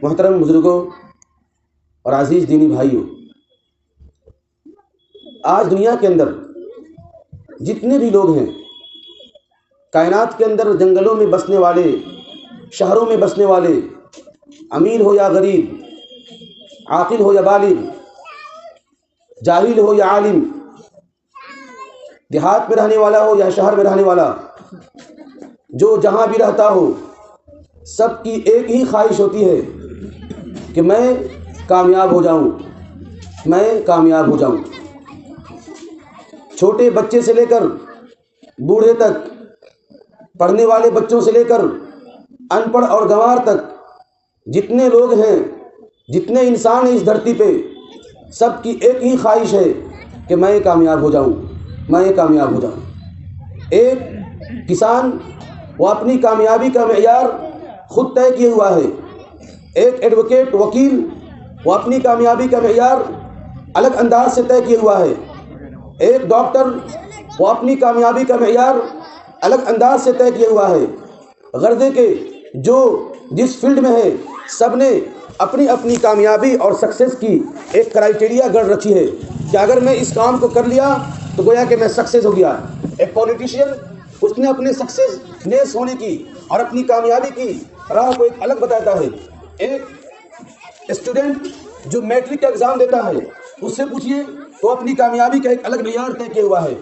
محترم بزرگوں اور عزیز دینی بھائیوں، آج دنیا کے اندر جتنے بھی لوگ ہیں، کائنات کے اندر جنگلوں میں بسنے والے، شہروں میں بسنے والے، امیر ہو یا غریب، عاقل ہو یا بالغ، جاہل ہو یا عالم، دیہات میں رہنے والا ہو یا شہر میں رہنے والا، جو جہاں بھی رہتا ہو، سب کی ایک ہی خواہش ہوتی ہے کہ میں کامیاب ہو جاؤں، میں کامیاب ہو جاؤں۔ چھوٹے بچے سے لے کر بوڑھے تک، پڑھنے والے بچوں سے لے کر ان پڑھ اور گنوار تک، جتنے لوگ ہیں، جتنے انسان ہیں اس دھرتی پہ، سب کی ایک ہی خواہش ہے کہ میں کامیاب ہو جاؤں، میں کامیاب ہو جاؤں۔ ایک کسان، وہ اپنی کامیابی کا معیار خود طے کیے ہوا ہے۔ ایک ایڈوکیٹ، وکیل، وہ اپنی کامیابی کا معیار الگ انداز سے طے کیے ہوا ہے۔ ایک ڈاکٹر، وہ اپنی کامیابی کا معیار الگ انداز سے طے کیے ہوا ہے۔ غرض کہ جو جس فیلڈ میں ہے، سب نے اپنی اپنی کامیابی اور سکسیس کی ایک کرائیٹیریا گڑھ رکھی ہے کہ اگر میں اس کام کو کر لیا تو گویا کہ میں سکسیس ہو گیا۔ ایک پولیٹیشین، اس نے اپنے سکسیس نیس ہونے کی اور اپنی کامیابی کی راہ کو ایک الگ بتاتا ہے۔ ایک اسٹوڈنٹ جو میٹرک کا ایگزام دیتا ہے، اس سے پوچھیے تو اپنی کامیابی کا ایک الگ معیار طے کیا ہوا ہے۔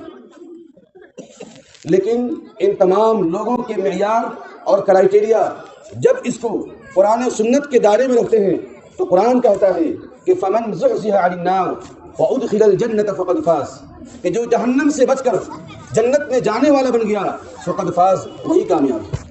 لیکن ان تمام لوگوں کے معیار اور کرائیٹیریا جب اس کو قرآن و سنت کے دائرے میں رکھتے ہیں تو قرآن کہتا ہے کہ فمن زحزح عن النار وادخل الجنة فقد فاز، کہ جو جہنم سے بچ کر جنت میں جانے والا بن گیا فقد فاز، وہی کامیاب۔